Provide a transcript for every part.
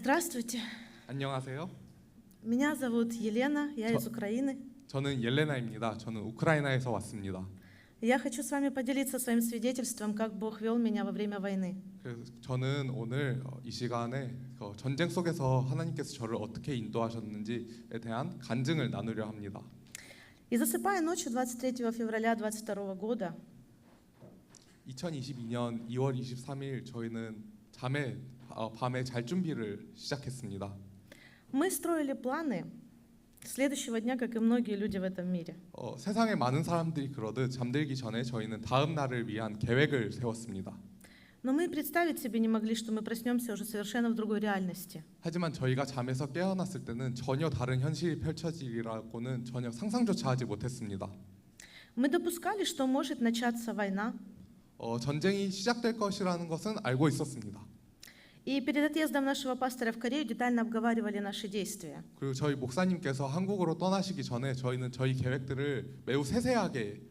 Здравствуйте, 안녕하세요. меня зовут Елена, я из Украины. 저는 옐레나입니다. 저는 우크라이나에서 왔습니다. Я хочу с вами поделиться своим свидетельством, как Бог вел меня во время войны. 그래서 저는 오늘 이 시간에 전쟁 속에서 하나님께서 저를 어떻게 인도하셨는지에 대한 간증을 나누려 합니다. И засыпая ночью 23 февраля 22 года, 2022년 2월 23일 저희는 밤에 잘 준비를 시작했습니다. мы строили планы следующего дня, как и многие люди в этом мире. 세상의 많은 사람들이 그러듯 잠들기 전에 저희는 다음 날을 위한 계획을 세웠습니다. Но мы представить себе не могли, что мы проснемся уже совершенно в другой реальности. 하지만 저희가 잠에서 깨어났을 때는 전혀 다른 현실이 펼쳐지리라고는 전혀 상상조차 하지 못했습니다. Мы допускали, что может начаться война. 전쟁이 시작될 것이라는 것은 알고 있었습니다. И перед отъездом нашего пастора в Корею детально обговаривали наши действия. 그리고 저희 목사님께서 한국으로 떠나시기 전에 저희는 저희 계획들을 매우 세세하게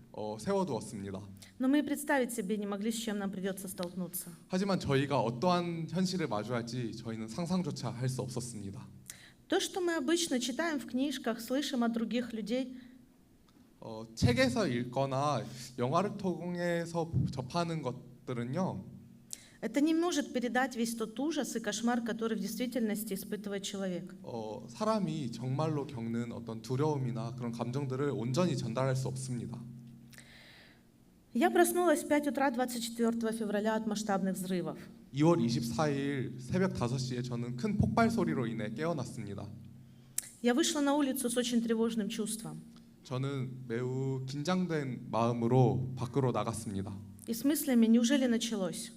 세워두었습니다. Но мы и представить себе не могли, с чем нам придется столкнуться. 하지만 저희가 어떠한 현실을 마주할지 저희는 상상조차 할 수 없었습니다. То, что мы обычно читаем в книжках, слышим от других людей, 책에서 읽거나 영화를 통해서 접하는 것들은요. это не может передать весь тот ужас и кошмар, который в действительности испытывает человек. 사람이 정말로 겪는 어떤 두려움이나 그런 감정들을 온전히 전달할 수 없습니다. Я проснулась в 5 утра 24 февраля от масштабных взрывов. 2월 24일 새벽 5시에 저는 큰 폭발 소리로 인해 깨어났습니다. Я вышла на улицу с очень тревожным чувством. 저는 매우 긴장된 마음으로 밖으로 나갔습니다. И с мыслями, неужели началось?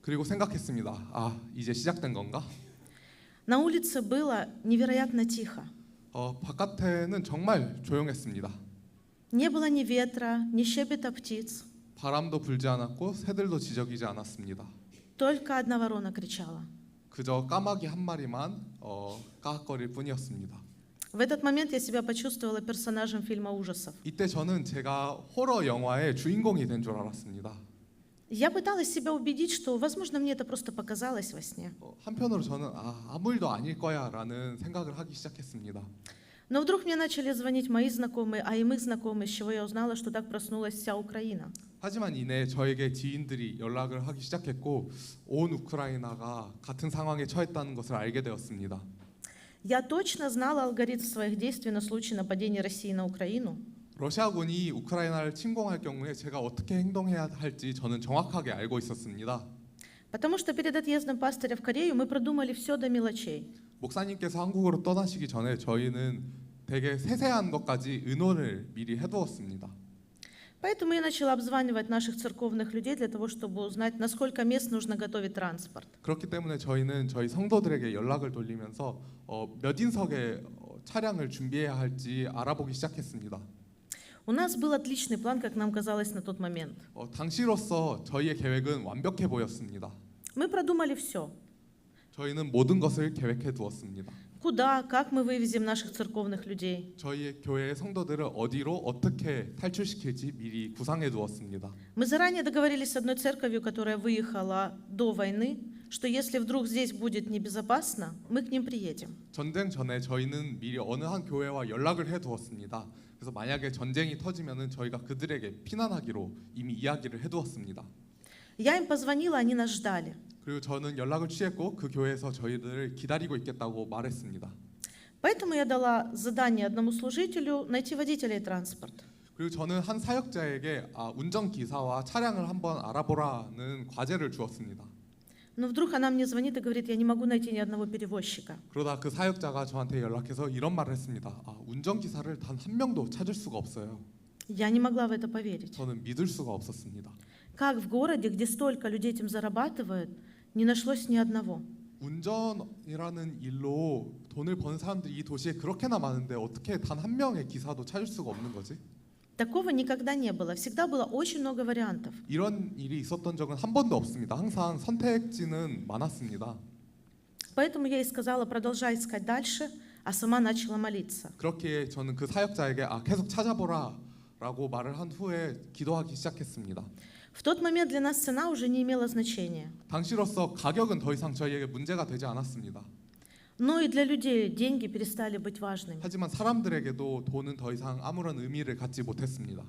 그리고 생각했습니다. 이제 시작된 건가? На улице было невероятно тихо. 바깥에는 정말 조용했습니다. Не было ни ветра, ни щебета птиц. 바람도 불지 않았고 새들도 지저귀지 않았습니다. Только одна ворона кричала. 그저 까마귀 한 마리만 까악거릴 뿐이었습니다. В этот момент я себя почувствовала персонажем фильма ужасов. 이때 저는 제가 호러 영화의 주인공이 된 줄 알았습니다. Я пыталась себя убедить, что, возможно, мне это просто показалось во сне. 한편으로 저는 아무 일도 아닐 거야라는 생각을 하기 시작했습니다. Но вдруг мне начали звонить мои знакомые, а и их знакомые, с чего я узнала, что так проснулась вся Украина. 하지만 이내 저에게 지인들이 연락을 하기 시작했고 온 우크라이나가 같은 상황에 처했다는 것을 알게 되었습니다. Я точно знала алгоритм своих действий на случай нападения России на Украину. 러시아군이 우크라이나를 침공할 경우에 제가 어떻게 행동해야 할지 저는 정확하게 알고 있었습니다. Потому что перед отъездом пастыря в Корею мы продумали все до мелочей. 목사님께서 한국으로 떠나시기 전에 저희는 되게 세세한 것까지 의논을 미리 해두었습니다. Поэтому я начала обзванивать наших церковных людей для того, чтобы узнать, на сколько мест нужно готовить транспорт. 그렇기 때문에 저희는 저희 성도들에게 연락을 돌리면서 몇 인석의 차량을 준비해야 할지 알아보기 시작했습니다. У нас был отличный план, как нам казалось на тот момент. 당시로서 저희의 계획은 완벽해 보였습니다. Мы продумали все. 저희는 모든 것을 계획해 두었습니다. Куда, как мы вывезем наших церковных людей. 저희의 교회의 성도들을 어디로 어떻게 탈출시킬지 미리 구상해 두었습니다. Мы заранее договорились с одной церковью, которая выехала до войны, что если вдруг здесь будет небезопасно, мы к ним приедем. 전쟁 전에 저희는 미리 어느 한 교회와 연락을 해 두었습니다. 그래서 만약에 전쟁이 터지면은 저희가 그들에게 피난하기로 이미 이야기를 해 두었습니다. Я им позвонила, они нас ждали. 그리고 저는 연락을 취했고 그 교회에서 저희들을 기다리고 있겠다고 말했습니다. Поэтому я дала задание одному служителю найти водителя и транспорт. 그리고 저는 한 사역자에게 운전기사와 차량을 한번 알아보라는 과제를 주었습니다. Но вдруг она мне звонит и говорит, я не могу найти ни одного перевозчика. 그러다 그 사역자가 저한테 연락해서 이런 말을 했습니다. 운전기사를 단 한 명도 찾을 수가 없어요. Я не могла в это поверить. 저는 믿을 수가 없었습니다. Как в городе, где столько людей этим зарабатывают, не нашлось ни одного. 운전이라는 일로 돈을 버는 사람들이 이 도시에 그렇게나 많은데 어떻게 단 한 명의 기사도 찾을 수가 없는 거지? Такого никогда не было. Всегда было очень много вариантов. 이런 일이 있었던 적은 한 번도 없습니다. 항상 선택지는 많았습니다. Поэтому я ей сказала, продолжай искать дальше, а сама начала молиться. 그렇기에 저는 그 사역자에게 계속 찾아보라라고 말을 한 후에 기도하기 시작했습니다. В тот момент для нас цена уже не имела значения. 당시로서 가격은 더 이상 저희에게 문제가 되지 않았습니다. Но и для людей деньги перестали быть важными. 하지만 사람들에게도 돈은 더 이상 아무런 의미를 갖지 못했습니다.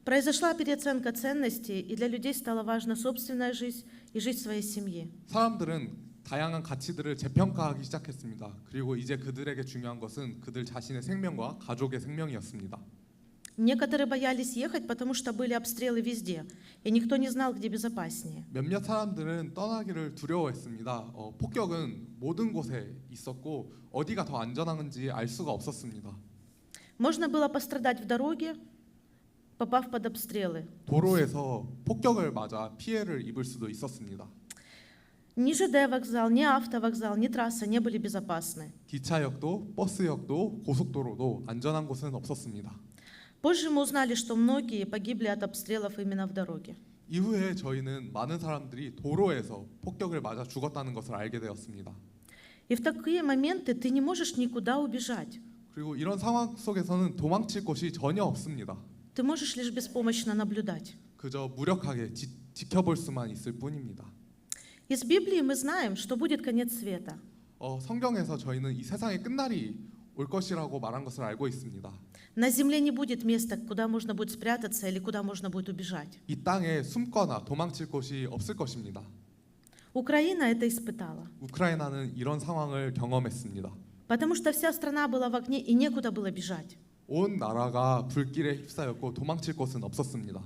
Произошла переоценка ценностей, и для людей стала важна собственная жизнь и жизнь своей семьи. 사람들은 다양한 가치들을 재평가하기 시작했습니다. 그리고 이제 그들에게 중요한 것은 그들 자신의 생명과 가족의 생명이었습니다. Некоторые боялись ехать, потому что были обстрелы везде, и никто не знал, где безопаснее. 몇몇 사람들은 떠나기를 두려워했습니다. 폭격은 모든 곳에 있었고 어디가 더 안전한지 알 수가 없었습니다. Можно было пострадать в дороге, попав под обстрелы. 도로에서 폭격을 맞아 피해를 입을 수도 있었습니다. Ни ЖД вокзал, ни автовокзал, ни трасса не были безопасны. 기차역도 버스역도 고속도로도 안전한 곳은 없었습니다. Позже мы узнали, что многие погибли от обстрелов именно в дороге. 이후에 저희는 많은 사람들이 도로에서 폭격을 맞아 죽었다는 것을 알게 되었습니다. И в такие моменты ты не можешь никуда убежать. 그리고 이런 상황 속에서는 도망칠 곳이 전혀 없습니다. Ты можешь лишь беспомощно наблюдать. 그저 무력하게 지켜볼 수만 있을 뿐입니다. Из Библии мы знаем, что будет конец света. 성경에서 저희는 이 세상의 끝날이 올 것이라고 말한 것을 알고 있습니다. На земле не будет места, куда можно будет спрятаться или куда можно будет убежать. 이 땅에 숨거나 도망칠 곳이 없을 것입니다. Украина это испытала, 우크라이나는 이런 상황을 경험했습니다. потому что вся страна была в огне и некуда было бежать. 온 나라가 불길에 휩싸였고 도망칠 곳은 없었습니다.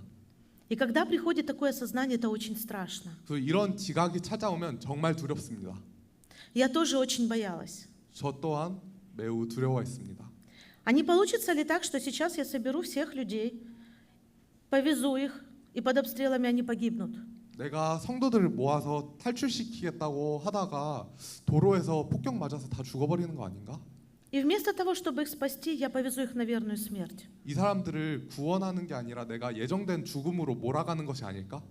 И когда приходит такое сознание, это очень страшно. 그 이런 지각이 찾아오면 정말 두렵습니다. Я тоже очень боялась. 저 또한 매우 두려워했습니다. А не получится ли так, что сейчас я соберу всех людей, повезу их, и под обстрелами они погибнут? 내가 성도들을 모아서 탈출시키겠다고 하다가 도로에서 폭격 맞아서 다 죽어버리는 거 아닌가? И вместо того, чтобы их спасти, я повезу их на верную смерть. 이 사람들을 구원하는 게 아니라 내가 예정된 죽음으로 몰아가는 것이 아닐까?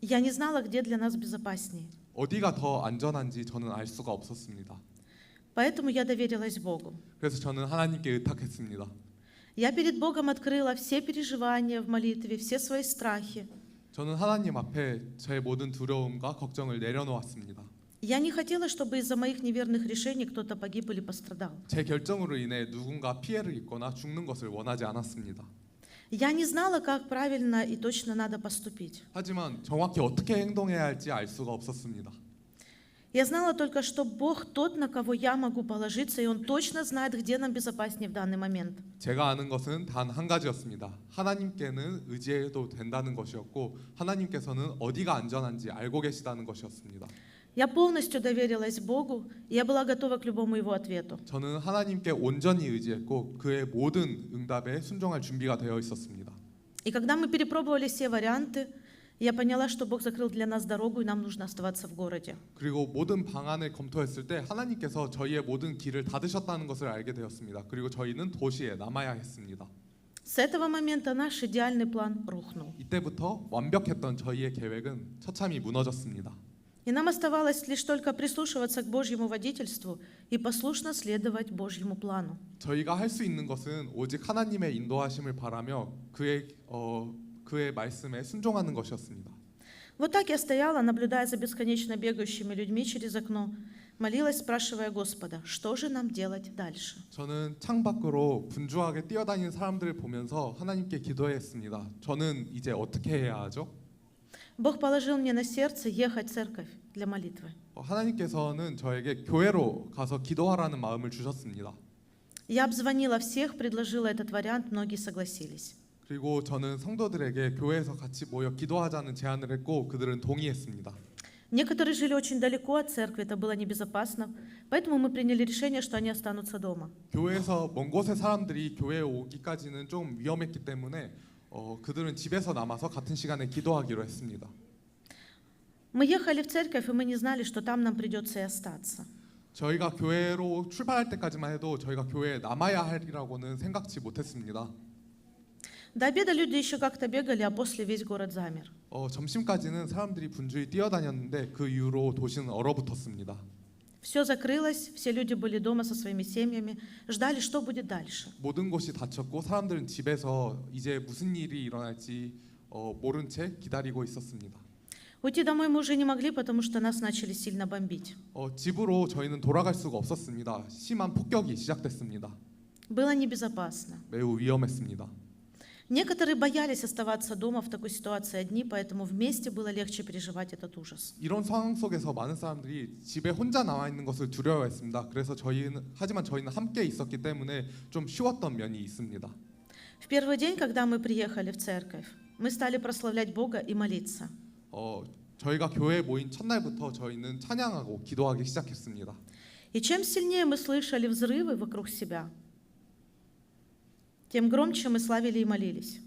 Я не знала, где для нас безопаснее. 어디가 더 안전한지 저는 알 수가 없었습니다. Поэтому я доверилась Богу. 그래서 저는 하나님께 의탁했습니다. Я перед Богом открыла все переживания в молитве, все свои страхи. 저는 하나님 앞에 제 모든 두려움과 걱정을 내려놓았습니다. Я не хотела, чтобы из-за моих неверных решений кто-то погиб или пострадал. 제 결정으로 인해 누군가 피해를 입거나 죽는 것을 원하지 않았습니다. Я не знала, как правильно и точно надо поступить. 하지만 정확히 어떻게 행동해야 할지 알 수가 없었습니다. Я знала только, что Бог тот, на кого я могу положиться, и Он точно знает, где нам безопаснее в данный момент. 제가 아는 것은 단 한 가지였습니다. 하나님께는 의지해도 된다는 것이었고 하나님께서는 어디가 안전한지 알고 계시다는 것이었습니다. Я полностью доверилась Богу, и я была готова к любому Его ответу. 저는 하나님께 온전히 의지했고 그의 모든 응답에 순종할 준비가 되어 있었습니다. И когда мы перепробовали все варианты, я поняла, что Бог закрыл для нас дорогу, и нам нужно оставаться в городе. 그리고 모든 방안을 검토했을 때 하나님께서 저희의 모든 길을 닫으셨다는 것을 알게 되었습니다. 그리고 저희는 도시에 남아야 했습니다. С этого момента наш идеальный план рухнул. 이때부터 완벽했던 저희의 계획은 처참히 무너졌습니다. И нам оставалось лишь только прислушиваться к Божьему водительству и послушно следовать Божьему плану. 저희가 할 수 있는 것은 오직 하나님의 인도하심을 바라며 그의 말씀에 순종하는 것이었습니다. Вот так я стояла, наблюдая за бесконечно бегающими людьми через окно, молилась, спрашивая Господа, что же нам делать дальше? 저는 창밖으로 분주하게 뛰어다니는 사람들을 보면서 하나님께 기도했습니다. 저는 이제 어떻게 해야 하죠? Бог положил мне на сердце ехать в церковь для молитвы. 하나님께서는 저에게 교회로 가서 기도하라는 마음을 주셨습니다. Я обзвонила всех, предложила этот вариант, многие согласились. 그리고 저는 성도들에게 교회에서 같이 모여 기도하자는 제안을 했고 그들은 동의했습니다. Некоторые жили очень далеко от церкви, это было небезопасно, поэтому мы приняли решение, что они останутся дома. 교회에서 먼 곳의 사람들이 교회에 오기까지는 좀 위험했기 때문에 그들은 집에서 남아서 같은 시간에 기도하기로 했습니다. Мы ехали в церковь, и мы не знали, что там нам придется и остаться. 저희가 교회로 출발할 때까지만 해도 저희가 교회에 남아야 하리라고는 생각지 못했습니다. До обеда люди еще как-то бегали, а после весь город замер. 점심까지는 사람들이 분주히 뛰어다녔는데 그 이후로 도시는 얼어붙었습니다. Все закрылось, все люди были дома со своими семьями, ждали, что будет дальше. 모든 곳이 닫혔고 사람들은 집에서 이제 무슨 일이 일어날지 모른 채 기다리고 있었습니다. Уйти домой мы уже не могли, потому что нас начали сильно бомбить. 집으로 저희는 돌아갈 수가 없었습니다. 심한 폭격이 시작됐습니다. Было небезопасно. 매우 위험했습니다. Некоторые боялись оставаться дома в такой ситуации одни, поэтому вместе было легче переживать этот ужас. 이런 상황 속에서 많은 사람들이 집에 혼자 나와 있는 것을 두려워했습니다. 그래서 하지만 저희는 함께 있었기 때문에 좀 쉬웠던 면이 있습니다. В первый день, когда мы приехали в церковь, мы стали прославлять Бога и молиться. 저희가 교회에 모인 첫날부터 저희는 찬양하고 기도하기 시작했습니다. И чем сильнее мы слышали взрывы вокруг себя, тем громче мы славили и молились.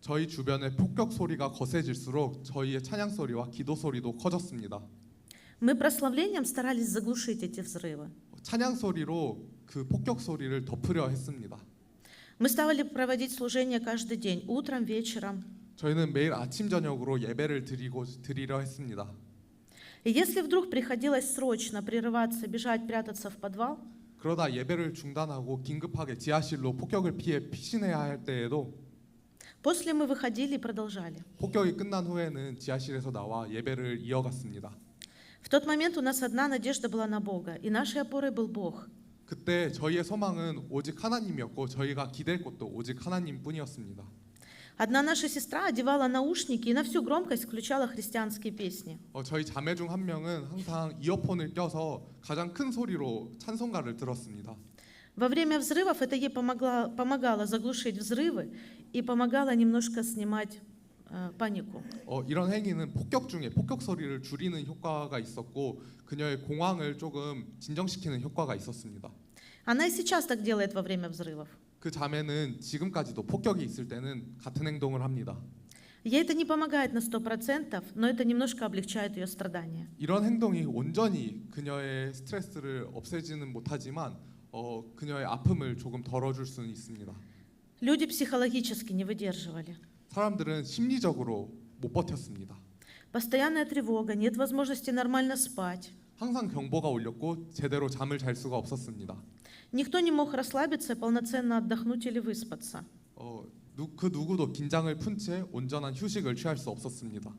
저희 주변의 폭격 소리가 거세질수록 저희의 찬양 소리와 기도 소리도 커졌습니다. Мы прославлением старались заглушить эти взрывы. 찬양 소리로 그 폭격 소리를 덮으려 했습니다. Мы стали проводить служение каждый день, утром, вечером. 저희는 매일 아침 저녁으로 예배를 드리려 했습니다. И если вдруг приходилось срочно прерываться, бежать, прятаться в подвал, 그러다 예배를 중단하고 긴급하게 지하실로 폭격을 피해 피신해야 할 때에도 после мы выходили и продолжали. 폭격이 끝난 후에는 지하실에서 나와 예배를 이어갔습니다. В тот момент у нас одна надежда была на Бога, и нашей опорой был Бог. 그때 저희의 소망은 오직 하나님이었고 저희가 기댈 곳도 오직 하나님뿐이었습니다. Одна наша сестра одевала наушники и на всю громкость включала христианские песни. 저희 자매 중 한 명은 항상 이어폰을 껴서 가장 큰 소리로 찬송가를 들었습니다. Во время взрывов это ей помогало заглушить взрывы и помогало немножко снимать панику. 이런 행위는 폭격 중에 폭격 소리를 줄이는 효과가 있었고 그녀의 공황을 조금 진정시키는 효과가 있었습니다. Она и сейчас так делает во время взрывов. 그 자매는 지금까지도 폭격이 있을 때는 같은 행동을 합니다. Ей это не помогает на 100%, но это немножко облегчает ее страдания. 이런 행동이 온전히 그녀의 스트레스를 없애지는 못하지만 그녀의 아픔을 조금 덜어줄 수는 있습니다. Люди психологически не выдерживали. 사람들은 심리적으로 못 버텼습니다. Постоянная тревога, нет возможности нормально спать. 항상 경보가 울렸고 제대로 잠을 잘 수가 없었습니다. Никто не мог расслабиться, полноценно отдохнуть или выспаться. 그 누구도 긴장을 푼 채 온전한 휴식을 취할 수 없었습니다.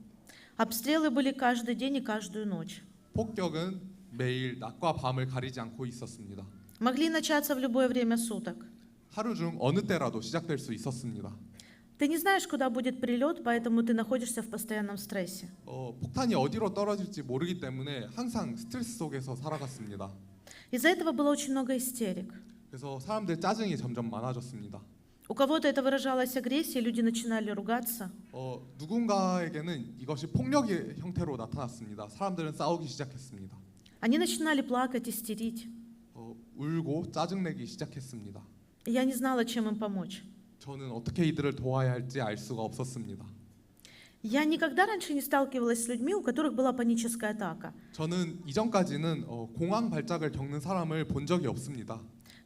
Обстрелы были каждый день и каждую ночь. 폭격은 매일 낮과 밤을 가리지 않고 있었습니다. Могли начаться в любое время суток. 하루 중 어느 때라도 시작될 수 있었습니다. Ты не знаешь, куда будет прилет, поэтому ты находишься в постоянном стрессе. 폭탄이 어디로 떨어질지 모르기 때문에 항상 스트레스 속에서 살아갔습니다. Из-за этого было очень много истерик. 그래서 사람들 짜증이 점점 많아졌습니다. У кого-то это выражалось агрессией, люди начинали ругаться. 누군가에게는 이것이 폭력의 형태로 나타났습니다. 사람들은 싸우기 시작했습니다. Они начинали плакать, истерить. 울고 짜증내기 시작했습니다. И я не знала, чем им помочь. 저는 어떻게 이들을 도와야 할지 알 수가 없었습니다. Я никогда раньше не сталкивалась с людьми, у которых была паническая атака. 저는 이전까지는 공황 발작을 겪는 사람을 본 적이 없습니다.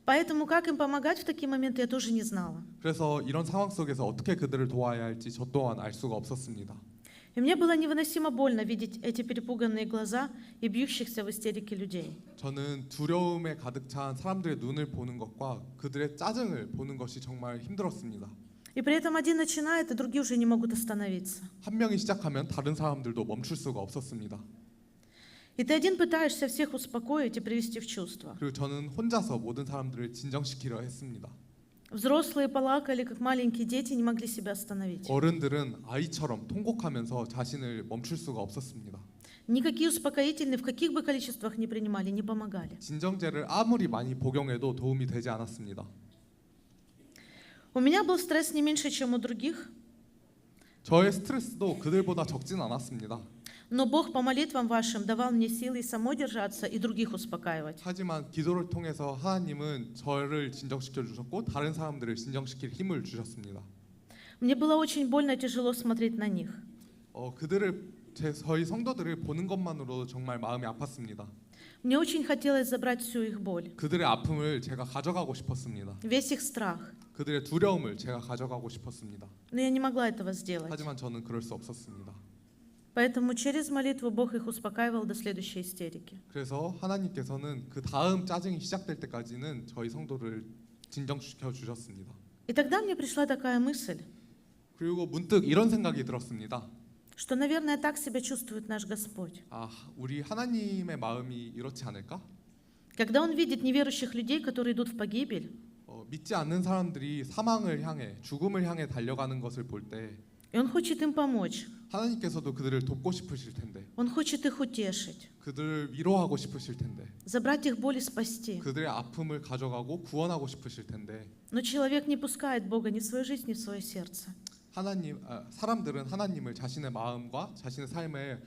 Поэтому как им помогать в такие моменты, я тоже не знала. 그래서 이런 상황 속에서 어떻게 그들을 도와야 할지 저 또한 알 수가 없었습니다. И мне было невыносимо больно видеть эти перепуганные глаза и бьющихся в истерике людей. 저는 두려움에 가득 찬 사람들의 눈을 보는 것과 그들의 짜증을 보는 것이 정말 힘들었습니다. И при этом один начинает, и другие уже не могут остановиться. 한 명이 시작하면 다른 사람들도 멈출 수가 없었습니다. И ты один пытаешься всех успокоить и привести в чувство. 그리고 저는 혼자서 모든 사람들을 진정시키려 했습니다. Взрослые плакали, как маленькие дети, не могли себя остановить. 어른들은 아이처럼 통곡하면서 자신을 멈출 수가 없었습니다. Никакие успокоительные, в каких бы количествах ни принимали, не помогали. 진정제를 아무리 많이 복용해도 도움이 되지 않았습니다. У меня был стресс не меньше, чем у других, 저의 스트레스도 그들보다 적진 않았습니다. но Бог по молитвам вашим давал мне силы и самой держаться, и других успокаивать. 하지만 기도를 통해서 하나님은 저를 진정시켜 주셨고 다른 사람들을 진정시킬 힘을 주셨습니다. Мне было очень больно и тяжело смотреть на них. 저희 성도들을 보는 것만으로도 정말 마음이 아팠습니다. Мне очень хотелось забрать всю их боль, 그들의 아픔을 제가 가져가고 싶었습니다. весь их страх, 그들의 두려움을 제가 가져가고 싶었습니다. но я не могла этого сделать. 하지만 저는 그럴 수 없었습니다. Поэтому через молитву Бог их успокаивал до следующей истерики. 그래서 하나님께서는 그 다음 짜증이 시작될 때까지는 저희 성도를 진정시켜 주셨습니다. И тогда мне пришла такая мысль. 그리고 문득 이런 생각이 들었습니다. что, наверное, так себя чувствует наш Господь. 아, 우리 하나님의 마음이 이렇지 않을까? Когда Он видит неверующих людей, которые идут в погибель, 믿지 않는 사람들이 사망을 향해 죽음을 향해 달려가는 것을 볼 때 и Он хочет им помочь, 하나님께서도 그들을 돕고 싶으실 텐데 Он хочет их утешить, 그들을 위로하고 싶으실 텐데 забрать их боль и спасти. 그들의 아픔을 가져가고 구원하고 싶으실 텐데 Но человек не пускает Бога ни в свою жизнь, ни в свое сердце. 사람들은 하나님을 자신의 마음과 자신의 삶에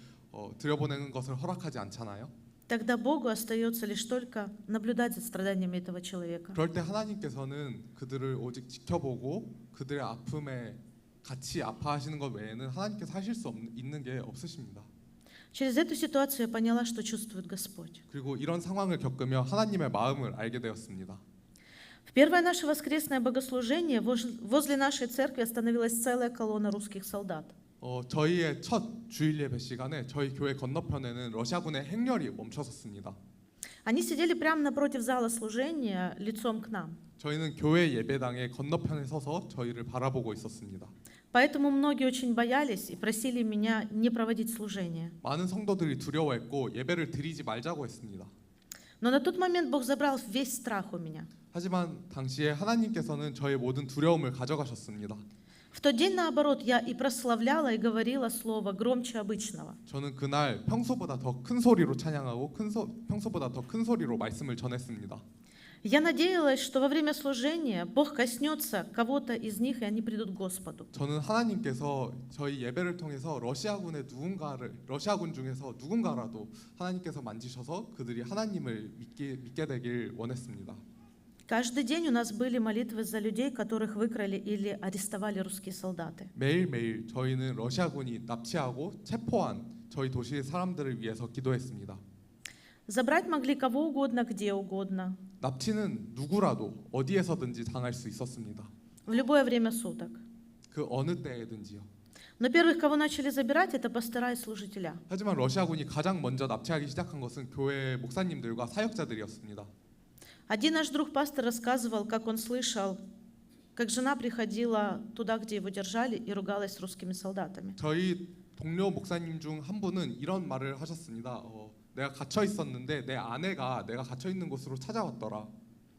들여보내는 것을 허락하지 않잖아요. Тогда Богу остается лишь только наблюдать за страданиями этого человека. 그럴 때 하나님께서는 그들을 오직 지켜보고 그들의 아픔에 같이 아파하시는 것 외에는 하나님께서 하실 수 있는 게 없으십니다. Через эту ситуацию я поняла, что чувствует Господь. 그리고 이런 상황을 겪으며 하나님의 마음을 알게 되었습니다. В первое наше воскресное богослужение возле нашей церкви остановилась целая колонна русских солдат. 저희의 첫 주일 예배 시간에 저희 교회 건너편에는 러시아군의 행렬이 멈춰섰습니다. Они сидели прямо напротив зала служения, лицом к нам. 저희는 교회 예배당의 건너편에 서서 저희를 바라보고 있었습니다. Поэтому многие очень боялись и просили меня не проводить служение. 많은 성도들이 두려워했고 예배를 드리지 말자고 했습니다. Но на тот момент Бог забрал весь страх у меня. 하지만 당시에 하나님께서는 저의 모든 두려움을 가져가셨습니다. В тот день, наоборот, я и прославляла, и говорила слово громче обычного. 저는 그날 평소보다 더 큰 소리로 찬양하고 평소보다 더 큰 소리로 말씀을 전했습니다. Я надеялась, что во время служения Бог коснется кого-то из них, и они придут к Господу. 저는 하나님께서 저희 예배를 통해서 러시아군 중에서 누군가라도 하나님께서 만지셔서 그들이 하나님을 믿게 되길 원했습니다. Каждый день у нас были молитвы за людей, которых выкрали или арестовали русские солдаты. 매일매일 저희는 러시아군이 납치하고 체포한 저희 도시의 사람들을 위해서 기도했습니다. Забрать могли кого угодно, где угодно, 납치는 누구라도 어디에서든지 당할 수 있었습니다. в любое время суток. 그 어느 때에든지요. Но первых, кого начали забирать, это пастора и служителя. 하지만 러시아군이 가장 먼저 납치하기 시작한 것은 교회 목사님들과 사역자들이었습니다. Один наш друг пастор рассказывал, как он слышал, как жена приходила туда, где его держали, и ругалась с русскими солдатами. 저희 동료 목사님 중 한 분은 이런 말을 하셨습니다. 내가 갇혀 있었는데 내 아내가 내가 갇혀 있는 곳으로 찾아왔더라.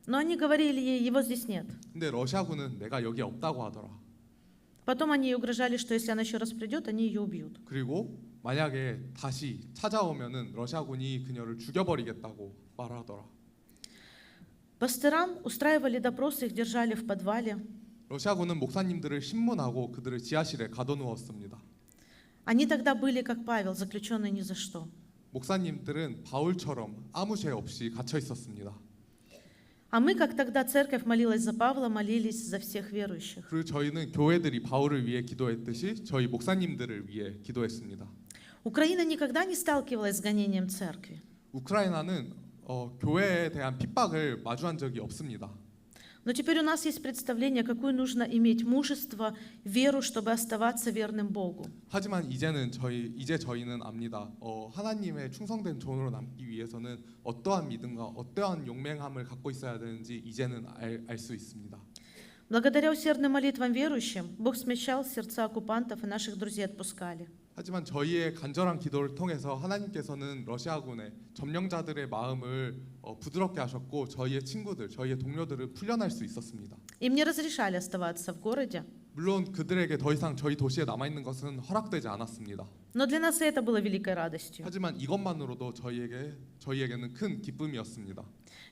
Но они говорили ей, его здесь нет. 근데 러시아군은 내가 여기 없다고 하더라. Потом они ей угрожали, что если она еще раз придет, они ее убьют. 그리고 만약에 다시 찾아오면은 러시아군이 그녀를 죽여버리겠다고 말하더라. Пасторам устраивали допросы, их держали в подвале. 러시아군은 목사님들을 신문하고 그들을 지하실에 가둬놓았습니다. Они тогда были, как Павел, заключенные ни за что. 목사님들은 바울처럼 아무 죄 없이 갇혀 있었습니다. А мы, как тогда церковь молилась за Павла, молились за всех верующих. 그리고 저희는 교회들이 바울을 위해 기도했듯이 저희 목사님들을 위해 기도했습니다. Украина никогда не сталкивалась с гонением церкви. 우크라이나는 교회에 대한 핍박을 마주한 적이 없습니다. Но теперь у нас есть представление, какое нужно иметь мужество, веру, чтобы оставаться верным Богу. 하지만 이제 저희는 압니다. 하나님의 충성된 종으로 남기 위해서는 어떠한 믿음과 어떠한 용맹함을 갖고 있어야 되는지 이제는 알 수 있습니다. Благодаря усердным молитвам верующим, Бог смягчал сердца оккупантов и наших друзей отпускали. 하지만 저희의 간절한 기도를 통해서 하나님께서는 러시아군의 점령자들의 마음을 부드럽게 하셨고 저희의 친구들, 저희의 동료들을 풀려날 수 있었습니다. Им не разрешали оставаться в городе, 물론 그들에게 더 이상 저희 도시에 남아 있는 것은 허락되지 않았습니다. но для нас и это было великой радостью. 하지만 이것만으로도 저희에게는 큰 기쁨이었습니다.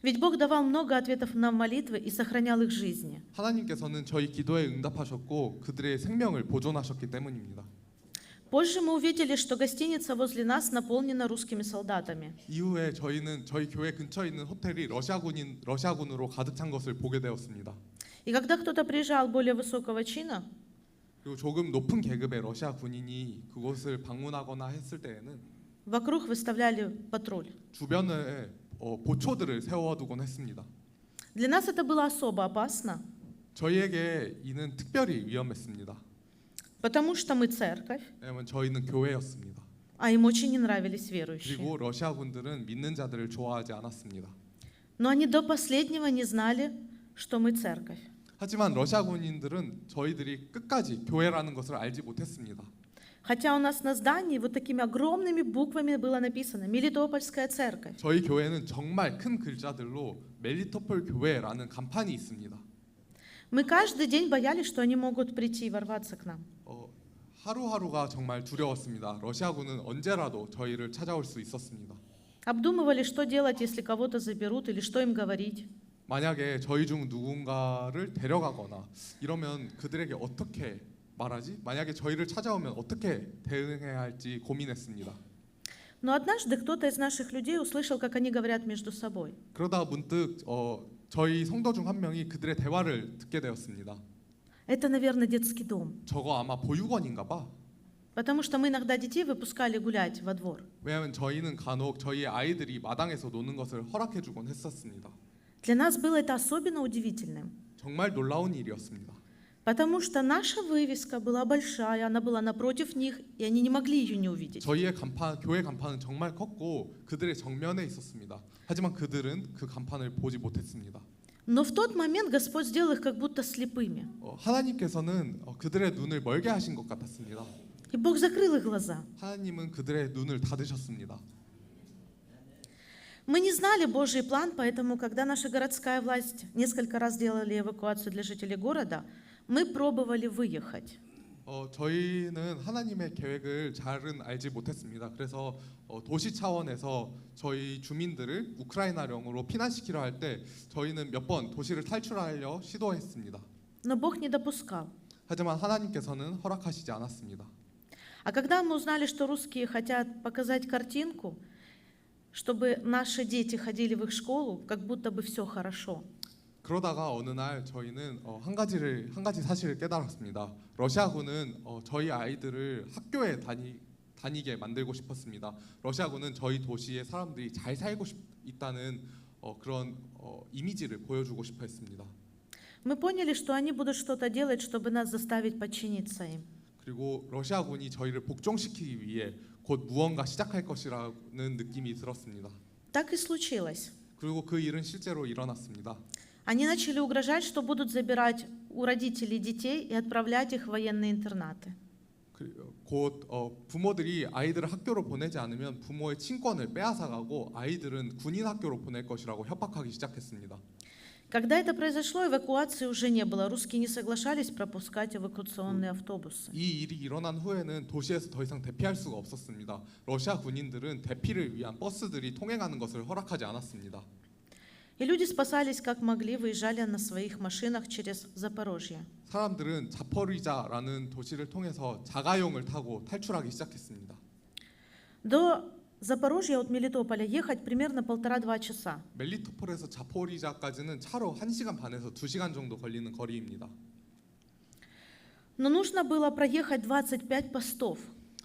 Ведь Бог давал много ответов на молитвы и сохранял их жизни. 하나님께서는 저희 기도에 응답하셨고 그들의 생명을 보존하셨기 때문입니다. Позже мы увидели, что гостиница возле нас наполнена русскими солдатами. 이후에 저희는 저희 교회 근처에 있는 호텔이 러시아군으로 가득 찬 것을 보게 되었습니다. И когда кто-то приезжал более высокого чина, 그리고 조금 높은 계급의 러시아 군인이 그곳을 방문하거나 했을 때에는 вокруг выставляли патруль. 주변에 보초들을 세워두곤 했습니다. Для нас это было особо опасно, 저희에게 이는 특별히 위험했습니다. потому что мы церковь, 왜냐하면 저희는 교회였습니다. а им очень не нравились верующие. 그리고 러시아 군들은 믿는 자들을 좋아하지 않았습니다. Но они до последнего не знали, что мы церковь. 하지만 러시아 군인들은 저희들이 끝까지 교회라는 것을 알지 못했습니다. Хотя у нас на здании вот такими огромными буквами было написано «Мелитопольская церковь». 저희 교회는 정말 큰 글자들로 멜리토폴 교회라는 간판이 있습니다. Мы каждый день боялись, что они могут прийти и ворваться к нам. 하루하루가 정말 두려웠습니다. 러시아군은 언제라도 저희를 찾아올 수 있었습니다. Обдумывали, что делать, если кого-то заберут, или что им говорить. 만약에 저희 중 누군가를 데려가거나 이러면 그들에게 어떻게 말하지? 만약에 저희를 찾아오면 어떻게 대응해야 할지 고민했습니다. Но однажды кто-то из наших людей услышал, как они говорят между собой. 그러다 문득 저희 성도 중 한 명이 그들의 대화를 듣게 되었습니다. Это, наверное, детский дом. 저거 아마 보육원인가 봐. Потому что мы иногда детей выпускали гулять во двор. 왜냐하면 저희는 간혹 저희 아이들이 마당에서 노는 것을 허락해 주곤 했었습니다. Для нас было это особенно удивительным. 정말 놀라운 일이었습니다. Потому что наша вывеска была большая, она была напротив них, и они не могли ее не увидеть. 저희의 간판, 교회 간판은 정말 컸고 그들의 정면에 있었습니다. 하지만 그들은 그 간판을 보지 못했습니다. Но в тот момент Господь сделал их как будто слепыми. 하나님께서는 그들의 눈을 멀게 하신 것 같았습니다. И Бог закрыл их глаза. 하나님은 그들의 눈을 닫으셨습니다. Мы не знали Божий план, поэтому, когда наша городская власть несколько раз делали эвакуацию для жителей города, мы пробовали выехать. 저희는 하나님의 계획을 잘은 알지 못했습니다. 그래서 도시 차원에서 저희 주민들을 우크라이나령으로 피난시키려 할 때 저희는 몇 번 도시를 탈출하려 시도했습니다. Но Бог не допускал. 하지만 하나님께서는 허락하시지 않았습니다. А когда мы узнали, что русские хотят показать картинку, чтобы наши дети ходили в их школу, как будто бы все хорошо. 그러다가 어느 날 저희는 한 가지 사실을 깨달았습니다. 러시아군은 저희 아이들을 학교에 다니게 만들고 싶었습니다. 러시아군은 저희 도시의 사람들이 잘 살고 있다는 그런 이미지를 보여주고 싶어 했습니다. Мы поняли, что они будут что-то делать, чтобы нас заставить подчиниться им. 그리고 러시아군이 저희를 복종시키기 위해 곧 무언가 시작할 것이라는 느낌이 들었습니다. Так и случилось. 그리고 그 일은 실제로 일어났습니다. Они начали угрожать, что будут забирать у родителей детей и отправлять их в военные интернаты. 곧 부모들이 아이들을 학교로 보내지 않으면 부모의 친권을 빼앗아가고 아이들은 군인 학교로 보낼 것이라고 협박하기 시작했습니다. Когда это произошло, эвакуации уже не было. Русские не соглашались пропускать эвакуационные автобусы. 이 일이 일어난 후에는 도시에서 더 이상 대피할 수가 없었습니다. 러시아 군인들은 대피를 위한 버스들이 통행하는 것을 허락하지 않았습니다. И люди спасались как могли, выезжали на своих машинах через Запорожье. 사람들은 자포리자라는 도시를 통해서 자가용을 타고 탈출하기 시작했습니다. До Запорожья от Мелитополя ехать примерно 1,5-2 часа. 멜리토폴에서 자포리자까지는 차로 1시간 반에서 2시간 정도 걸리는 거리입니다. Но нужно было проехать 25 постов.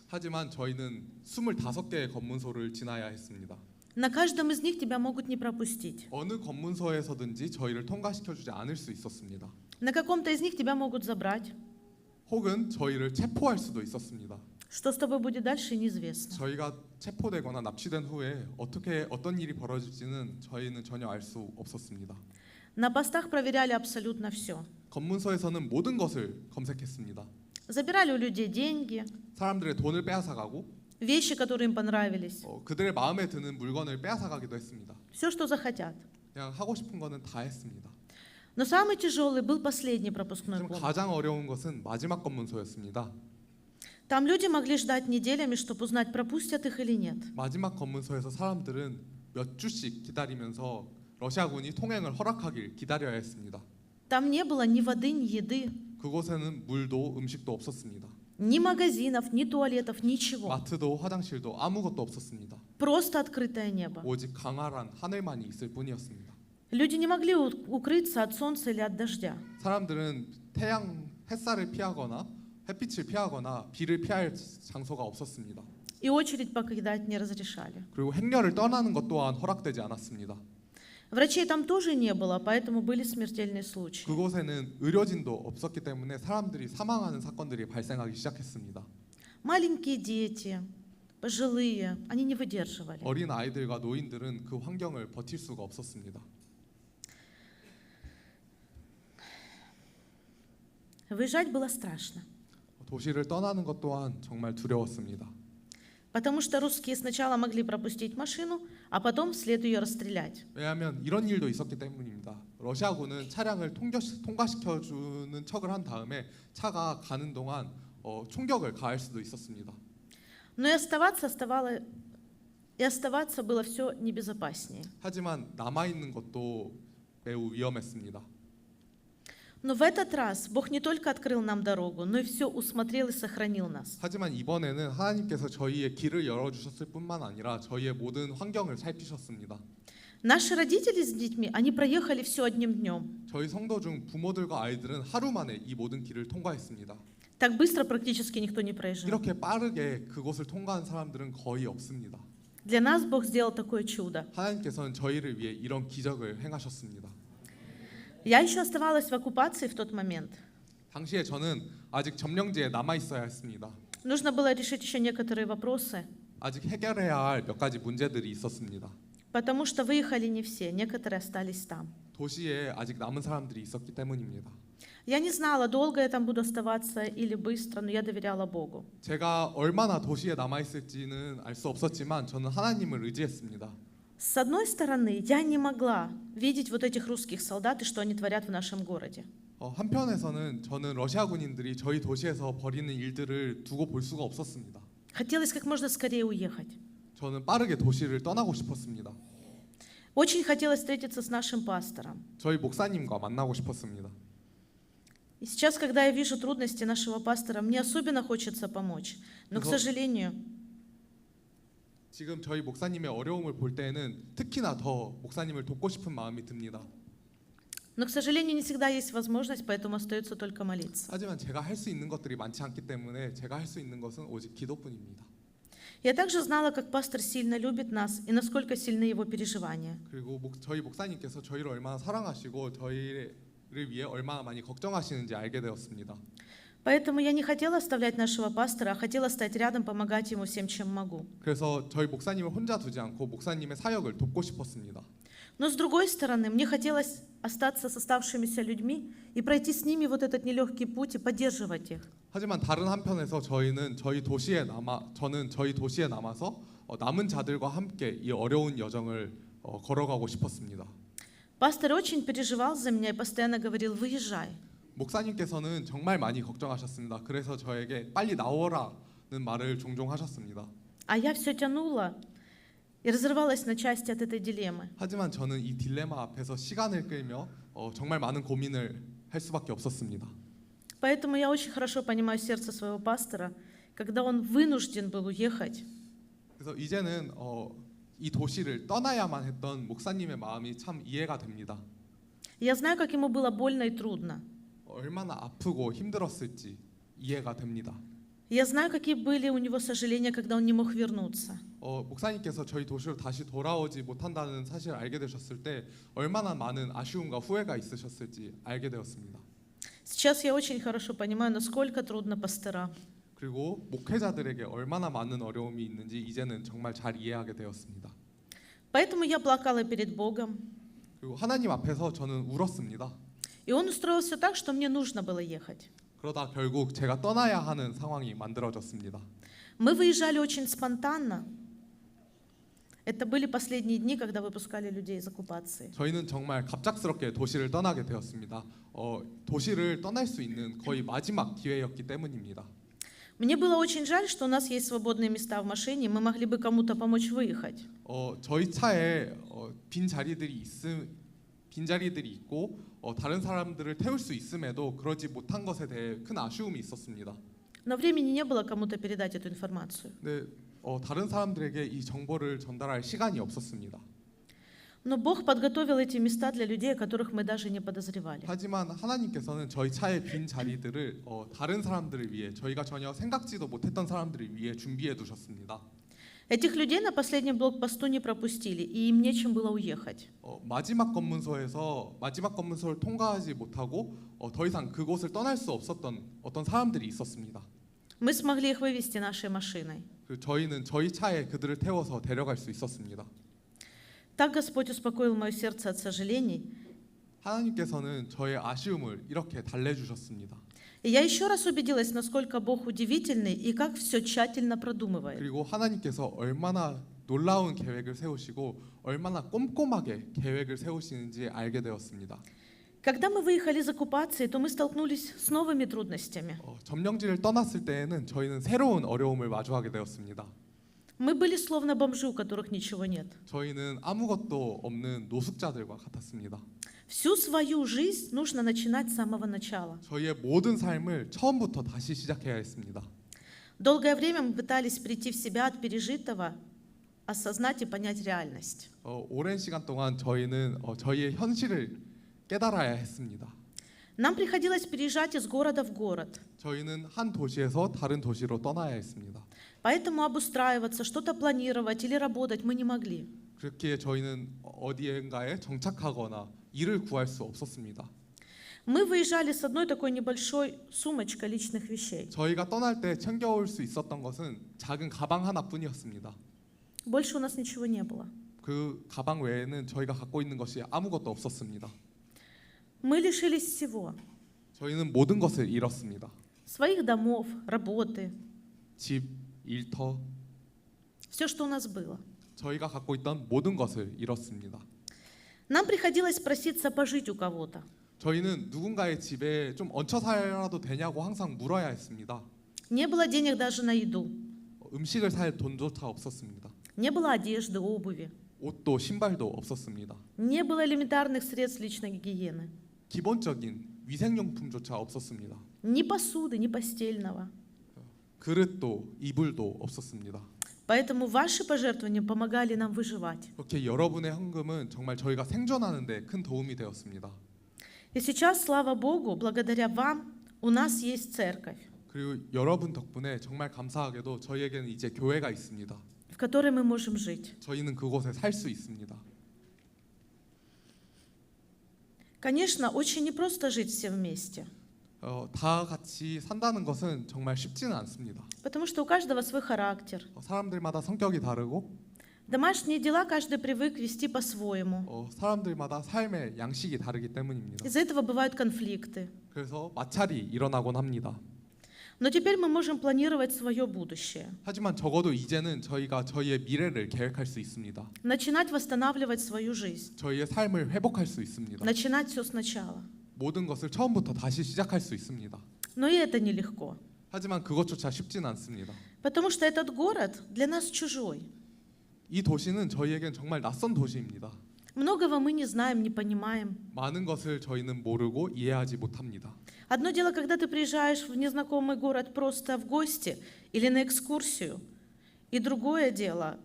하지만 저희는 25개의 검문소를 지나야 했습니다. На каждом из них тебя могут не пропустить. 어느 검문소에서든지 저희를 통과시켜주지 않을 수 있었습니다. На каком-то из них тебя могут забрать. 혹은 저희를 체포할 수도 있었습니다. Что с тобой будет дальше, неизвестно. 저희가 체포되거나 납치된 후에 어떤 일이 벌어질지는 저희는 전혀 알 수 없었습니다. На постах проверяли абсолютно все. 검문소에서는 모든 것을 검색했습니다. Забирали у людей деньги, 사람들의 돈을 빼앗아가고 вещи, которые им понравились. 그들의 마음에 드는 물건을 빼앗아가기도 했습니다. Все, что захотят. 그냥 하고 싶은 거는 다 했습니다. Но самый тяжелый был последний пропускной 좀 пункт. 가장 어려운 것은 마지막 검문소였습니다. Там люди могли ждать неделями, чтобы узнать, пропустят их или нет. 마지막 검문소에서 사람들은 몇 주씩 기다리면서 러시아군이 통행을 허락하길 기다려야 했습니다. Там не было ни воды, ни еды, 그곳에는 물도 음식도 없었습니다. ни магазинов, ни туалетов, ничего. 마트도 화장실도 아무것도 없었습니다. Просто открытое небо. 오직 강활한 하늘만이 있을 뿐이었습니다. Люди не могли укрыться от солнца или от дождя. 사람들은 햇살을 피하거나 햇빛을 피하거나 비를 피할 장소가 없었습니다. И очередь покидать не разрешали. 그리고 행렬을 떠나는 것 또한 허락되지 않았습니다. Врачей там тоже не было, поэтому были смертельные случаи. 그곳에는 의료진도 없었기 때문에 사람들이 사망하는 사건들이 발생하기 시작했습니다. Маленькие дети, пожилые, они не выдерживали. 어린 아이들과 노인들은 그 환경을 버틸 수가 없었습니다. Выезжать было страшно. 도시를 떠나는 것 또한 정말 두려웠습니다. Потому что русские сначала могли пропустить машину, а потом вслед ее расстрелять. 왜냐하면 이런 일도 있었기 때문입니다. 러시아군은 차량을 통과시켜주는 척을 한 다음에 차가 가는 동안 총격을 가할 수도 있었습니다. Но и оставаться было все небезопаснее. 하지만 남아 있는 것도 매우 위험했습니다. Но в этот раз Бог не только открыл нам дорогу, но и все усмотрел и сохранил нас. 하지만 이번에는 하나님께서 저희의 길을 열어주셨을 뿐만 아니라 저희의 모든 환경을 살피셨습니다. Наши родители с детьми, они проехали все одним днем. 저희 성도 중 부모들과 아이들은 하루 만에 이 모든 길을 통과했습니다. Так быстро практически никто не проезжал. 이렇게 빠르게 그곳을 통과한 사람들은 거의 없습니다. Для нас Бог сделал такое чудо. 하나님께서는 저희를 위해 이런 기적을 행하셨습니다. Я еще оставалась в оккупации в тот момент. 당시에 저는 아직 점령지에 남아 있어야 했습니다. Нужно было решить еще некоторые вопросы, 아직 해결해야 할 몇 가지 문제들이 있었습니다. потому что выехали не все, некоторые остались там. 도시에 아직 남은 사람들이 있었기 때문입니다. Я не знала, долго я там буду оставаться или быстро, но я доверяла Богу. 제가 얼마나 도시에 남아 있을지는 알 수 없었지만 저는 하나님을 의지했습니다. С одной стороны, я не могла видеть вот этих русских солдат и что они творят в нашем городе. 한편에서는 저는 러시아 군인들이 저희 도시에서 벌이는 일들을 두고 볼 수가 없었습니다. Хотелось как можно скорее уехать. 저는 빠르게 도시를 떠나고 싶었습니다. Очень хотелось встретиться с нашим пастором. 저희 목사님과 만나고 싶었습니다. И сейчас, когда я вижу трудности нашего пастора, мне особенно хочется помочь. Но, к сожалению, 지금 저희 목사님의 어려움을 볼 때에는 특히나 더 목사님을 돕고 싶은 마음이 듭니다. не всегда есть возможность, поэтому остается только молиться. 하지만 제가 할 수 있는 것들이 많지 않기 때문에 제가 할 수 있는 것은 오직 기도뿐입니다. Я также знала, как пастор сильно любит нас и насколько сильны его переживания. 그리고 저희 목사님께서 저희를 얼마나 사랑하시고 저희를 위해 얼마나 많이 걱정하시는지 알게 되었습니다. Поэтому я не хотела оставлять нашего пастора, а хотела стать рядом, помогать ему всем, чем могу. 그래서 저희 목사님을 혼자 두지 않고 목사님의 사역을 돕고 싶었습니다. Но с другой стороны, мне хотелось остаться с оставшимися людьми и пройти с ними вот этот нелегкий путь и поддерживать их. 하지만 다른 한편에서 저는 저희 도시에 남아서 남은 자들과 함께 이 어려운 여정을 걸어가고 싶었습니다. Пастор очень переживал за меня и постоянно говорил: выезжай. 목사님께서는 정말 많이 걱정하셨습니다. 그래서 저에게 빨리 나오라는 말을 종종 하셨습니다. А я все тянула и разрывалась на части от этой дилеммы. 하지만 저는 이 딜레마 앞에서 시간을 끌며 정말 많은 고민을 할 수밖에 없었습니다. Поэтому я очень хорошо понимаю сердце своего пастора, когда он вынужден был уехать. 그래서 이제는 이 도시를 떠나야만 했던 목사님의 마음이 참 이해가 됩니다. Я знаю, как ему было больно и трудно. 얼마나 아프고 힘들었을지 이해가 됩니다. Я знаю, какие были у него сожаления, когда он не мог вернуться. 목사님께서 저희 도시로 다시 돌아오지 못한다는 사실을 알게 되셨을 때 얼마나 많은 아쉬움과 후회가 있으셨을지 알게 되었습니다. Сейчас я очень хорошо понимаю, насколько трудно пасторам. 그리고 목회자들에게 얼마나 많은 어려움이 있는지 이제는 정말 잘 이해하게 되었습니다. Поэтому я плакала перед Богом. 그리고 하나님 앞에서 저는 울었습니다. И он устроил все так, что мне нужно было ехать. 그러다 결국 제가 떠나야 하는 상황이 만들어졌습니다. Мы выезжали очень спонтанно. Это были последние дни, когда выпускали людей из оккупации. 저희는 정말 갑작스럽게 도시를 떠나게 되었습니다. 도시를 떠날 수 있는 거의 마지막 기회였기 때문입니다. Мне было очень жаль, что у нас есть свободные места в машине, мы могли бы кому-то помочь выехать. 저희 차에 빈 자리들이 있고 다른 사람들을 태울 수 있음에도 그러지 못한 것에 대해 큰 아쉬움이 있었습니다. Но времени не было кому-то передать эту информацию. 네, 다른 사람들에게 이 정보를 전달할 시간이 없었습니다. Но Бог подготовил эти места для людей, о которых мы даже не подозревали. 하지만 하나님께서는 저희 차의 빈 자리들을 다른 사람들을 위해 저희가 전혀 생각지도 못했던 사람들을 위해 준비해 두셨습니다. Этих людей на последнем блокпосту не пропустили, и им нечем было уехать. 마지막 검문소를 통과하지 못하고 더 이상 그곳을 떠날 수 없었던 어떤 사람들이 있었습니다. Мы смогли их вывести нашей машиной. 저희는 저희 차에 그들을 태워서 데려갈 수 있었습니다. Так Господь успокоил мое сердце от сожалений. 하나님께서는 저의 아쉬움을 이렇게 달래주셨습니다. И я еще раз убедилась, насколько Бог удивительный и как все тщательно продумывает. 그리고 하나님께서 얼마나 놀라운 계획을 세우시고 얼마나 꼼꼼하게 계획을 세우시는지 알게 되었습니다. Когда мы выехали из оккупации, то мы столкнулись с новыми трудностями. 점령지를 떠났을 때에는 저희는 새로운 어려움을 마주하게 되었습니다. Мы были словно бомжи, у которых ничего нет. 저희는 아무것도 없는 노숙자들과 같았습니다. Всю свою жизнь нужно начинать с самого начала. 저희의 모든 삶을 처음부터 다시 시작해야 했습니다. Долгое время мы пытались прийти в себя от пережитого, осознать и понять реальность. 오랜 시간 동안 저희는 저희의 현실을 깨달아야 했습니다. Нам приходилось переезжать из города в город. 저희는 한 도시에서 다른 도시로 떠나야 했습니다. Поэтому обустраиваться, что-то планировать или работать мы не могли. 그렇기에 저희는 어디엔가에 정착하거나 일을 구할 수 없었습니다. Мы выезжали с одной такой небольшой сумочкой личных вещей. 저희가 떠날 때 챙겨올 수 있었던 것은 작은 가방 하나뿐이었습니다. Больше у нас ничего не было. 그 가방 외에는 저희가 갖고 있는 것이 아무것도 없었습니다. Мы лишились всего. 저희는 모든 것을 잃었습니다. Своих домов, работы, 집, 일터, все, что у нас было. 저희가 갖고 있던 모든 것을 잃었습니다. Нам приходилось проситься пожить у кого-то. 저희는 누군가의 집에 좀 얹혀 살아도 되냐고 항상 물어야 했습니다. Не было денег даже на еду. 음식을 살 돈조차 없었습니다. Не было одежды, обуви. 옷도 신발도 없었습니다. Не было элементарных средств личной гигиены. 기본적인 위생용품조차 없었습니다. Ни посуды, ни постельного. 그릇도 이불도 없었습니다. Поэтому ваши пожертвования помогали нам выживать. 그렇게 여러분의 헌금은 정말 저희가 생존하는 데 큰 도움이 되었습니다. И сейчас, слава Богу, благодаря вам у нас есть церковь, 그리고 여러분 덕분에 정말 감사하게도 저희에게는 이제 교회가 있습니다. в которой мы можем жить. 저희는 그곳에 살 수 있습니다. Конечно, очень непросто жить все вместе, 다 같이 산다는 것은 정말 쉽지는 않습니다. потому что у каждого свой характер. 사람들마다 성격이 다르고 Домашние дела каждый привык вести по-своему. 사람들마다 삶의 양식이 다르기 때문입니다. Из-за этого бывают конфликты. 그래서 마찰이 일어나곤 합니다. Но теперь мы можем планировать свое будущее, 하지만 적어도 이제는 저희가 저희의 미래를 계획할 수 있습니다. начинать восстанавливать свою жизнь, 저희의 삶을 회복할 수 있습니다. начинать все сначала. 모든 것을 처음부터 다시 시작할 수 있습니다. Но и это нелегко, 하지만 그것조차 쉽지는 않습니다. потому что этот город для нас чужой. 이 도시는 저희에겐 정말 낯선 도시입니다. Многого мы не знаем, не понимаем. 많은 것을 저희는 모르고 이해하지 못합니다. Одно дело, когда ты приезжаешь в незнакомый город просто в гости или на экскурсию, и другое дело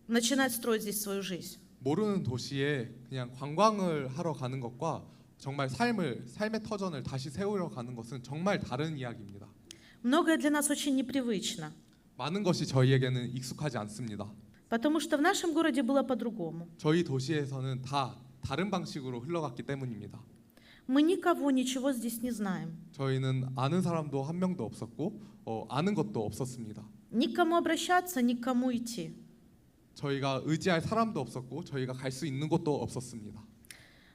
начинать строить здесь свою жизнь. 모르는 도시에 그냥 관광을 하러 가는 것과 정말 삶의 터전을 다시 세우려 가는 것은 정말 다른 이야기입니다. Многое для нас очень непривычно, 많은 것이 저희에게는 익숙하지 않습니다. потому что в нашем городе было по-другому. 저희 도시에서는 다 다른 방식으로 흘러갔기 때문입니다. Мы никого, ничего здесь не знаем. 저희는 아는 사람도 한 명도 없었고 아는 것도 없었습니다. Ни к кому обращаться, ни к кому идти. 저희가 의지할 사람도 없었고 저희가 갈 수 있는 곳도 없었습니다.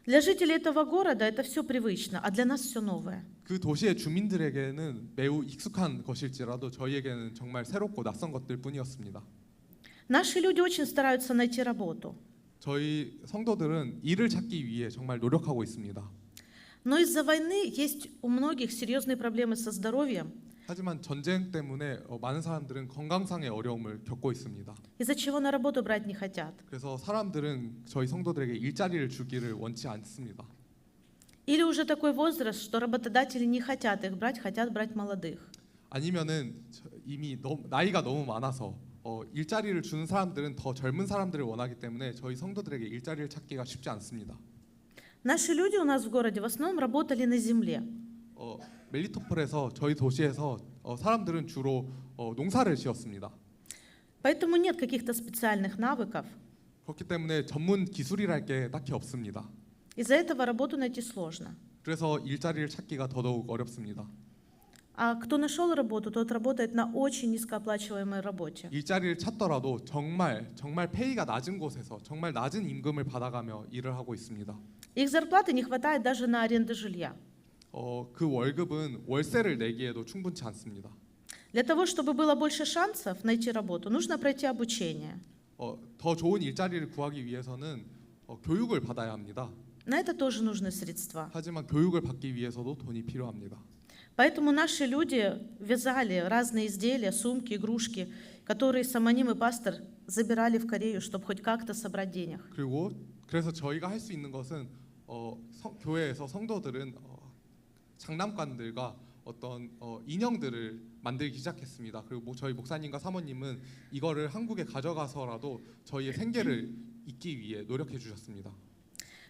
Для жителей этого города это все привычно, а для нас все новое. 그 도시의 주민들에게는 매우 익숙한 것일지라도 저희에게는 정말 새롭고 낯선 것들 뿐이었습니다. Наши люди очень стараются найти работу. 저희 성도들은 일을 찾기 위해 정말 노력하고 있습니다. Но из-за войны есть у многих серьезные проблемы со здоровьем, 하지만 전쟁 때문에 많은 사람들은 건강상의 어려움을 겪고 있습니다. из-за чего на работу брать не хотят. 그래서 사람들은 저희 성도들에게 일자리를 주기를 원치 않습니다. Или уже такой возраст, что работодатели не хотят их брать, хотят брать молодых. 아니면은 이미 나이가 너무 많아서 일자리를 주는 사람들은 더 젊은 사람들을 원하기 때문에 저희 성도들에게 일자리를 찾기가 쉽지 않습니다. Наши люди у нас в городе в основном работали на земле. 멜리토폴에서 저희 도시에서 사람들은 주로 농사를 지었습니다. Поэтому нет каких-то специальных навыков. 그렇기 때문에 전문 기술이랄 게 딱히 없습니다. Из-за этого работу найти сложно. 그래서 일자리를 찾기가 더더욱 어렵습니다. А кто нашел работу, тот работает на очень низкооплачиваемой работе. 일자리를 찾더라도 정말 페이가 낮은 곳에서 정말 낮은 임금을 받아가며 일을 하고 있습니다. Их зарплаты не хватает даже на аренду жилья. 그 월급은 월세를 내기에도 충분치 않습니다. Для того, чтобы было больше шансов найти работу, нужно пройти обучение. 더 좋은 일자리를 구하기 위해서는 교육을 받아야 합니다. На это тоже нужны средства. 하지만 교육을 받기 위해서도 돈이 필요합니다. Поэтому наши люди вязали разные изделия, сумки, игрушки, которые самоним и пастор забирали в Корею, чтобы хоть как-то собрать денег. 그래서 저희가 할 수 있는 것은 교회에서 성도들은 장난감들과 어떤 인형들을 만들기 시작했습니다. 그리고 저희 목사님과 사모님은 이거를 한국에 가져가서라도 저희의 생계를 잇기 위해 노력해 주셨습니다.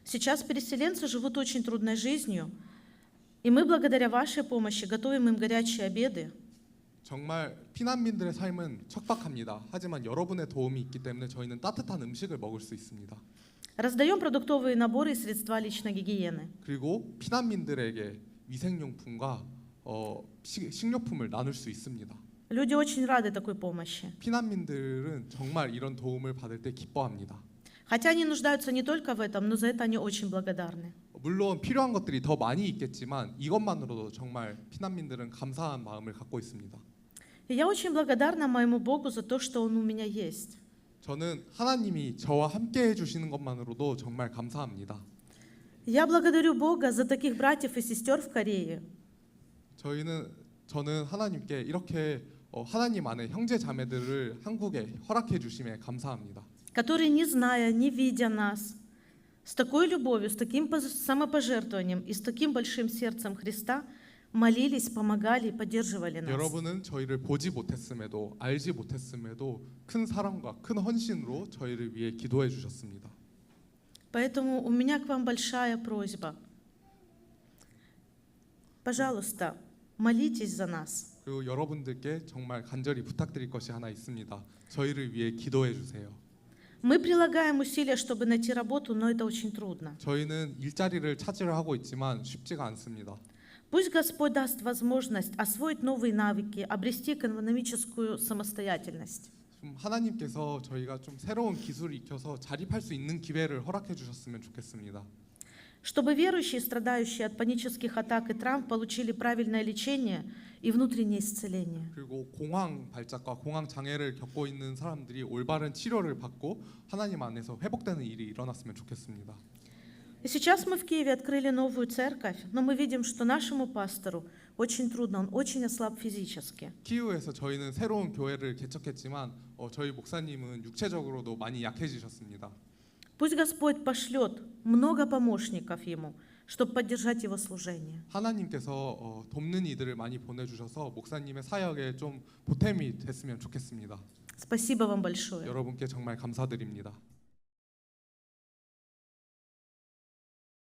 Сейчас переселенцы живут очень трудной жизнью, и мы благодаря вашей помощи готовим им горячие обеды. 정말 피난민들의 삶은 척박합니다. 하지만 여러분의 도움이 있기 때문에 저희는 따뜻한 음식을 먹을 수 있습니다. Раздаем продуктовые наборы и средства личной гигиены. 그리고 피난민들에게 위생용품과 식료품을 나눌 수 있습니다. Люди очень рады такой помощи. 피난민들은 정말 이런 도움을 받을 때 기뻐합니다. Хотя они нуждаются не только в этом, но за это они очень благодарны. 물론 필요한 것들이 더 많이 있겠지만 이것만으로도 정말 피난민들은 감사한 마음을 갖고 있습니다. И я очень благодарна моему Богу за то, что Он у меня есть. 저는 하나님이 저와 함께 해주시는 것만으로도 정말 감사합니다. Я благодарю Бога за таких братьев и сестер в Корее. 저는 하나님께 이렇게 하나님 안에 형제 자매들을 한국에 허락해 주심에 감사합니다. Которые, не зная, не видя нас, с такой любовью, с таким самопожертвованием и с таким большим сердцем Христа молились, помогали и поддерживали нас. 여러분은 저희를 보지 못했음에도 알지 못했음에도 큰 사랑과 큰 헌신으로 저희를 위해 기도해 주셨습니다. Поэтому у меня к вам большая просьба. Пожалуйста, молитесь за нас. 그리고 여러분들께 정말 간절히 부탁드릴 것이 하나 있습니다. 저희를 위해 기도해 주세요. Мы прилагаем усилия, чтобы найти работу, но это очень трудно. 저희는 일자리를 찾으려 하고 있지만 쉽지가 않습니다. Пусть Господь даст возможность освоить новые навыки, обрести экономическую самостоятельность. 하나님께서 저희가 좀 새로운 기술을 익혀서 자립할 수 있는 기회를 허락해 주셨으면 좋겠습니다. Чтобы верующие, страдающие от панических атак и травм, получили правильное лечение и внутреннее исцеление. 그리고 공황 발작과 공황 장애를 겪고 있는 사람들이 올바른 치료를 받고 하나님 안에서 회복되는 일이 일어났으면 좋겠습니다. И сейчас мы в Киеве открыли новую церковь, но мы видим, что нашему пастору очень трудно, он очень ослаб физически. 키우에서 저희는 새로운 교회를 개척했지만 저희 목사님은 육체적으로도 많이 약해지셨습니다. Пусть Господь пошлет много помощников ему, чтобы поддержать его служение. 하나님께서 돕는 이들을 많이 보내주셔서 목사님의 사역에 좀 보탬이 됐으면 좋겠습니다. Спасибо вам большое. 여러분께 정말 감사드립니다.